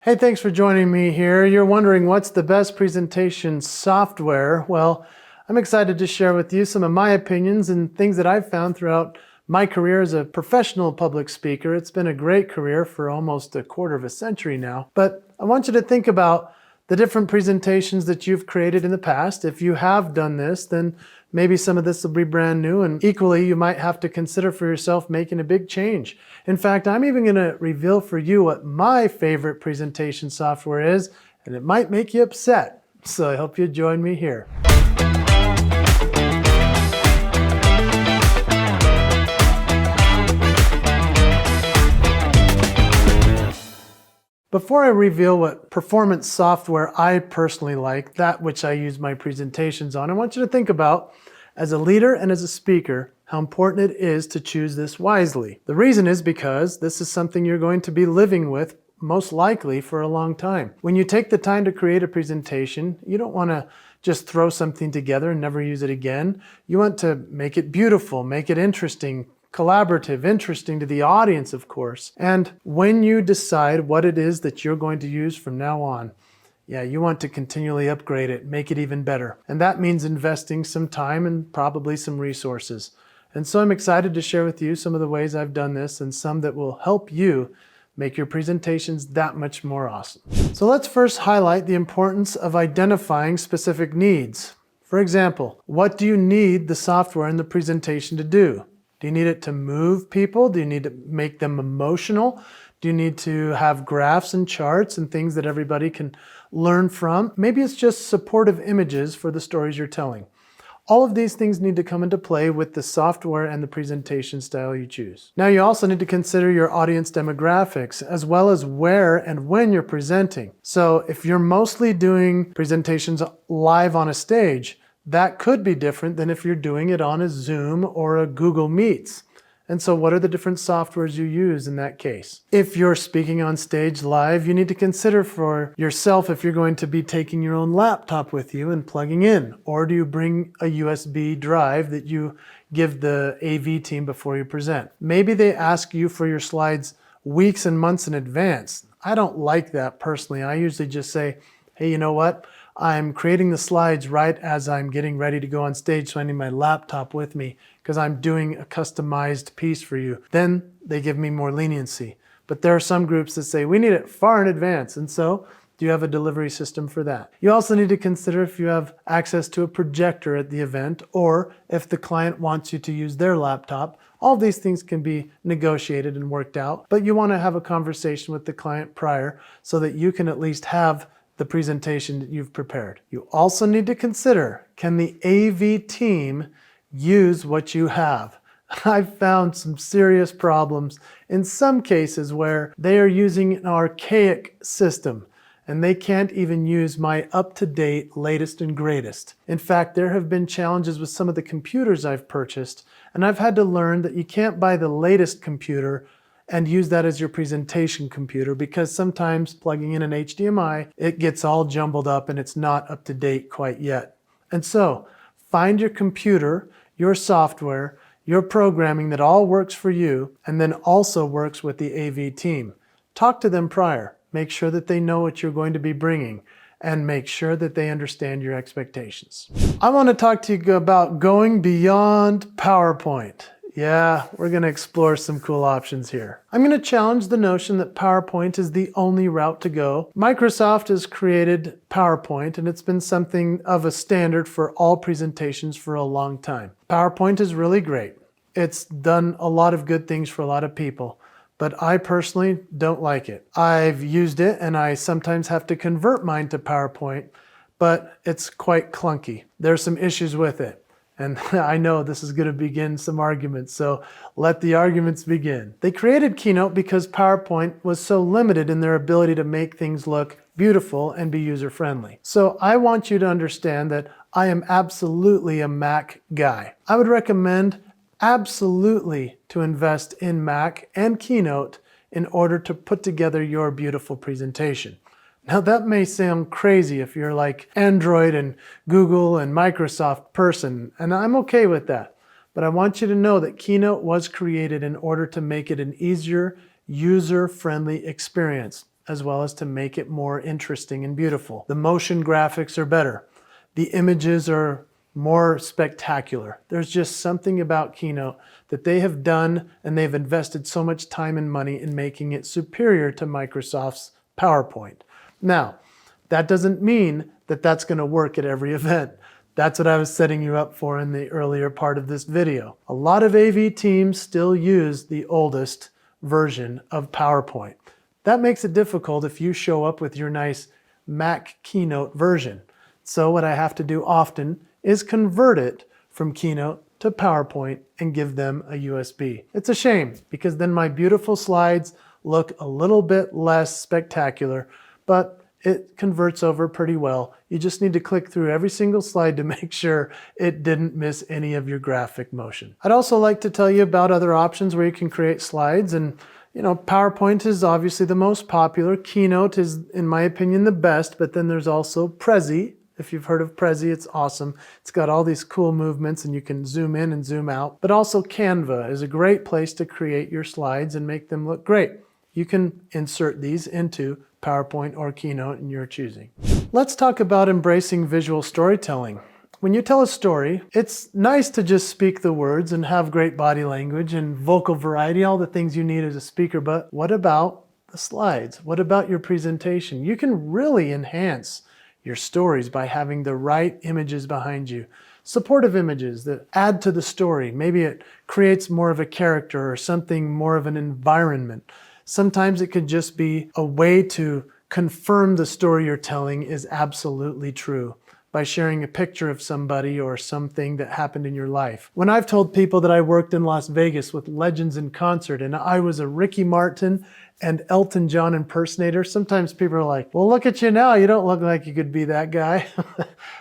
Hey, thanks for joining me here. You're wondering what's the best presentation software? Well, I'm excited to share with you some of my opinions and things that I've found throughout my career as a professional public speaker. It's been a great career for almost a quarter of a century now. But I want you to think about the different presentations that you've created in the past. If you have done this, then maybe some of this will be brand new, and equally you might have to consider for yourself making a big change. In fact, I'm even going to reveal for you what my favorite presentation software is, and it might make you upset. So I hope you join me here. Before I reveal what performance software I personally like, that which I use my presentations on, I want you to think about, as a leader and as a speaker, how important it is to choose this wisely. The reason is because this is something you're going to be living with most likely for a long time. When you take the time to create a presentation, you don't want to just throw something together and never use it again. You want to make it beautiful, make it interesting, collaborative, interesting to the audience, of course. And when you decide what it is that you're going to use from now on, you want to continually upgrade it, make it even better. And that means investing some time and probably some resources. And so I'm excited to share with you some of the ways I've done this and some that will help you make your presentations that much more awesome. So let's first highlight the importance of identifying specific needs. For example, what do you need the software in the presentation to do? Do you need it to move people? Do you need to make them emotional? Do you need to have graphs and charts and things that everybody can learn from? Maybe it's just supportive images for the stories you're telling. All of these things need to come into play with the software and the presentation style you choose. Now you also need to consider your audience demographics as well as where and when you're presenting. So if you're mostly doing presentations live on a stage, that could be different than if you're doing it on a Zoom or a Google Meets. And so what are the different softwares you use in that case? If you're speaking on stage live, you need to consider for yourself if you're going to be taking your own laptop with you and plugging in, or do you bring a USB drive that you give the AV team before you present? Maybe they ask you for your slides weeks and months in advance. I don't like that personally. I usually just say, hey, you know what? I'm creating the slides right as I'm getting ready to go on stage, so I need my laptop with me because I'm doing a customized piece for you. Then they give me more leniency. But there are some groups that say, we need it far in advance, and so do you have a delivery system for that? You also need to consider if you have access to a projector at the event, or if the client wants you to use their laptop. All these things can be negotiated and worked out, but you want to have a conversation with the client prior so that you can at least have the presentation that you've prepared. You also need to consider, can the AV team use what you have? I've found some serious problems in some cases where they are using an archaic system and they can't even use my up-to-date latest and greatest. In fact, there have been challenges with some of the computers I've purchased, and I've had to learn that you can't buy the latest computer and use that as your presentation computer, because sometimes plugging in an HDMI, it gets all jumbled up and it's not up to date quite yet. And so find your computer, your software, your programming that all works for you and then also works with the AV team. Talk to them prior. Make sure that they know what you're going to be bringing and make sure that they understand your expectations. I want to talk to you about going beyond PowerPoint. Yeah, we're going to explore some cool options here. I'm going to challenge the notion that PowerPoint is the only route to go. Microsoft has created PowerPoint, and it's been something of a standard for all presentations for a long time. PowerPoint is really great. It's done a lot of good things for a lot of people, but I personally don't like it. I've used it, and I sometimes have to convert mine to PowerPoint, but it's quite clunky. There's some issues with it. And I know this is going to begin some arguments, so let the arguments begin. They created Keynote because PowerPoint was so limited in their ability to make things look beautiful and be user-friendly. So I want you to understand that I am absolutely a Mac guy. I would recommend absolutely to invest in Mac and Keynote in order to put together your beautiful presentation. Now that may sound crazy if you're like Android and Google and Microsoft person, and I'm okay with that. But I want you to know that Keynote was created in order to make it an easier, user-friendly experience. as well as to make it more interesting and beautiful. The motion graphics are better. The images are more spectacular. There's just something about Keynote that they have done, and they've invested so much time and money in making it superior to Microsoft's PowerPoint. Now, that doesn't mean that that's going to work at every event. That's what I was setting you up for in the earlier part of this video. A lot of AV teams still use the oldest version of PowerPoint. That makes it difficult if you show up with your nice Mac Keynote version. So what I have to do often is convert it from Keynote to PowerPoint and give them a USB. It's a shame because then my beautiful slides look a little bit less spectacular, but it converts over pretty well. You just need to click through every single slide to make sure it didn't miss any of your graphic motion. I'd also like to tell you about other options where you can create slides, and PowerPoint is obviously the most popular. Keynote is, in my opinion, the best, but then there's also Prezi. If you've heard of Prezi, it's awesome. It's got all these cool movements and you can zoom in and zoom out. But also Canva is a great place to create your slides and make them look great. You can insert these into PowerPoint or Keynote in your choosing. Let's talk about embracing visual storytelling. When you tell a story, it's nice to just speak the words and have great body language and vocal variety, all the things you need as a speaker, but what about the slides? What about your presentation? You can really enhance your stories by having the right images behind you. Supportive images that add to the story. Maybe it creates more of a character or something more of an environment. Sometimes it could just be a way to confirm the story you're telling is absolutely true by sharing a picture of somebody or something that happened in your life. When I've told people that I worked in Las Vegas with legends in concert and I was a Ricky Martin and Elton John impersonator, sometimes people are like, well, look at you now. You don't look like you could be that guy.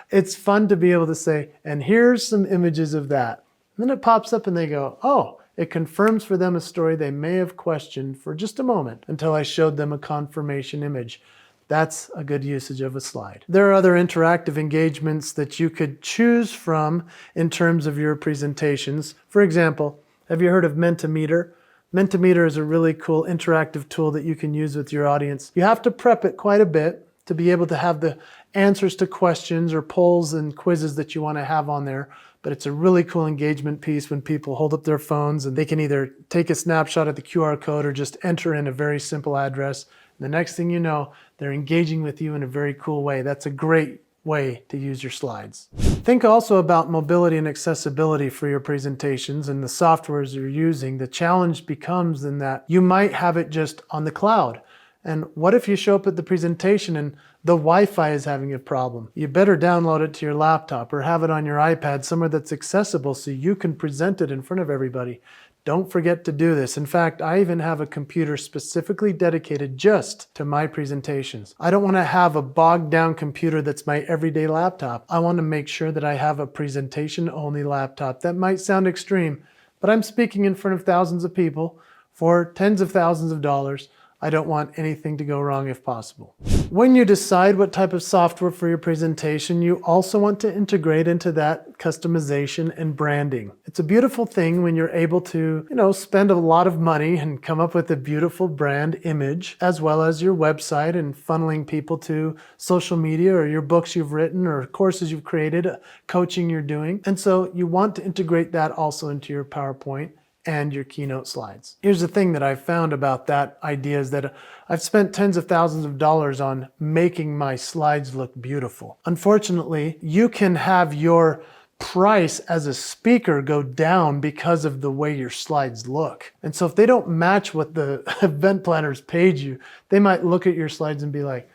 It's fun to be able to say, and here's some images of that. And then it pops up and they go, oh, it confirms for them a story they may have questioned for just a moment until I showed them a confirmation image. That's a good usage of a slide. There are other interactive engagements that you could choose from in terms of your presentations. For example, have you heard of Mentimeter? Mentimeter is a really cool interactive tool that you can use with your audience. You have to prep it quite a bit to be able to have the answers to questions or polls and quizzes that you want to have on there. But it's a really cool engagement piece when people hold up their phones and they can either take a snapshot of the QR code or just enter in a very simple address. And the next thing you know, they're engaging with you in a very cool way. That's a great way to use your slides. Think also about mobility and accessibility for your presentations and the softwares you're using. The challenge becomes in that you might have it just on the cloud. And what if you show up at the presentation and the Wi-Fi is having a problem? You better download it to your laptop or have it on your iPad somewhere that's accessible so you can present it in front of everybody. Don't forget to do this. In fact, I even have a computer specifically dedicated just to my presentations. I don't want to have a bogged down computer that's my everyday laptop. I want to make sure that I have a presentation only laptop. That might sound extreme, but I'm speaking in front of thousands of people for tens of thousands of dollars. I don't want anything to go wrong if possible. When you decide what type of software for your presentation, you also want to integrate into that customization and branding. It's a beautiful thing when you're able to, spend a lot of money and come up with a beautiful brand image, as well as your website and funneling people to social media or your books you've written or courses you've created, coaching you're doing. And so you want to integrate that also into your PowerPoint and your Keynote slides. Here's the thing that I've found about that idea is that I've spent tens of thousands of dollars on making my slides look beautiful. Unfortunately, you can have your price as a speaker go down because of the way your slides look. And so if they don't match what the event planners paid you, they might look at your slides and be like,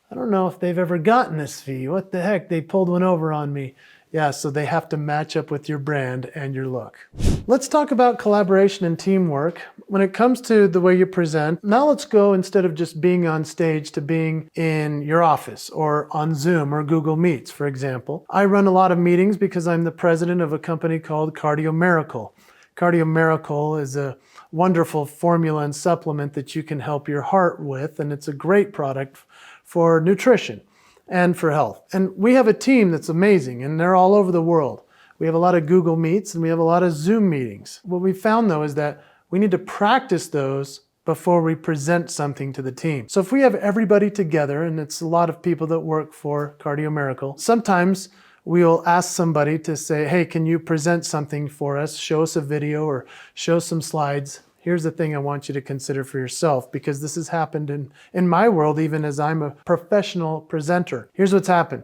I don't know if they've ever gotten this fee. What the heck? They pulled one over on me. Yeah, so they have to match up with your brand and your look. Let's talk about collaboration and teamwork. When it comes to the way you present, now let's go instead of just being on stage to being in your office or on Zoom or Google Meets, for example. I run a lot of meetings because I'm the president of a company called Cardio Miracle. Cardio Miracle is a wonderful formula and supplement that you can help your heart with, and it's a great product for nutrition and for health. And we have a team that's amazing, and they're all over the world. We have a lot of Google Meets and we have a lot of Zoom meetings. What we found though is that we need to practice those before we present something to the team. So if we have everybody together, and it's a lot of people that work for Cardio Miracle, sometimes we'll ask somebody to say, hey, can you present something for us? Show us a video or show some slides. Here's the thing I want you to consider for yourself, because this has happened in my world, even as I'm a professional presenter. Here's what's happened.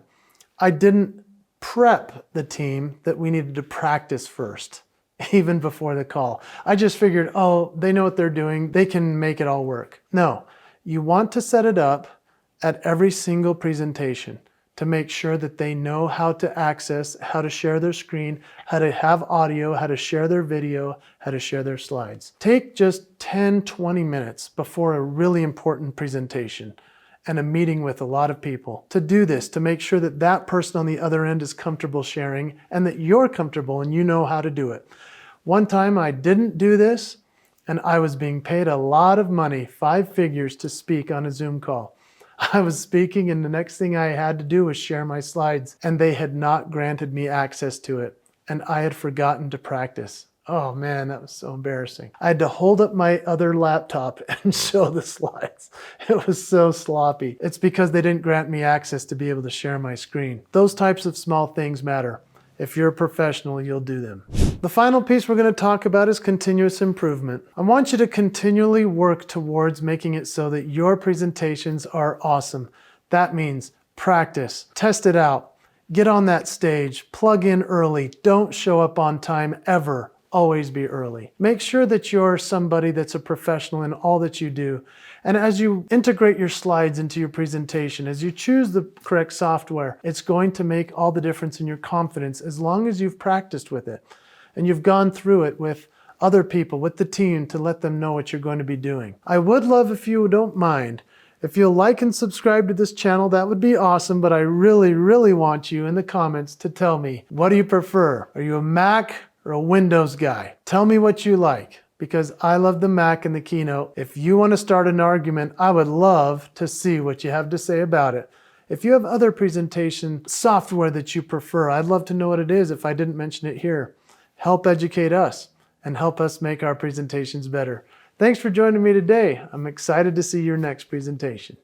I didn't prep the team that we needed to practice first, even before the call. I just figured, oh, they know what they're doing. They can make it all work. No, you want to set it up at every single presentation to make sure that they know how to access, how to share their screen, how to have audio, how to share their video, how to share their slides. Take just 10, 20 minutes before a really important presentation and a meeting with a lot of people to do this, to make sure that that person on the other end is comfortable sharing and that you're comfortable and you know how to do it. One time I didn't do this and I was being paid a lot of money, 5 figures, to speak on a Zoom call. I was speaking and the next thing I had to do was share my slides, and they had not granted me access to it, and I had forgotten to practice. Oh man, that was so embarrassing. I had to hold up my other laptop and show the slides. It was so sloppy. It's because they didn't grant me access to be able to share my screen. Those types of small things matter. If you're a professional, you'll do them. The final piece we're going to talk about is continuous improvement. I want you to continually work towards making it so that your presentations are awesome. That means practice, test it out, get on that stage, plug in early, don't show up on time ever. Always be early. Make sure that you're somebody that's a professional in all that you do. And as you integrate your slides into your presentation, as you choose the correct software, it's going to make all the difference in your confidence as long as you've practiced with it and you've gone through it with other people, with the team, to let them know what you're going to be doing. I would love, if you don't mind, if you'll like and subscribe to this channel, that would be awesome, but I really, really want you in the comments to tell me, what do you prefer? Are you a Mac or a Windows guy? Tell me what you like, because I love the Mac and the Keynote. If you want to start an argument, I would love to see what you have to say about it. If you have other presentation software that you prefer, I'd love to know what it is if I didn't mention it here. Help educate us and help us make our presentations better. Thanks for joining me today. I'm excited to see your next presentation.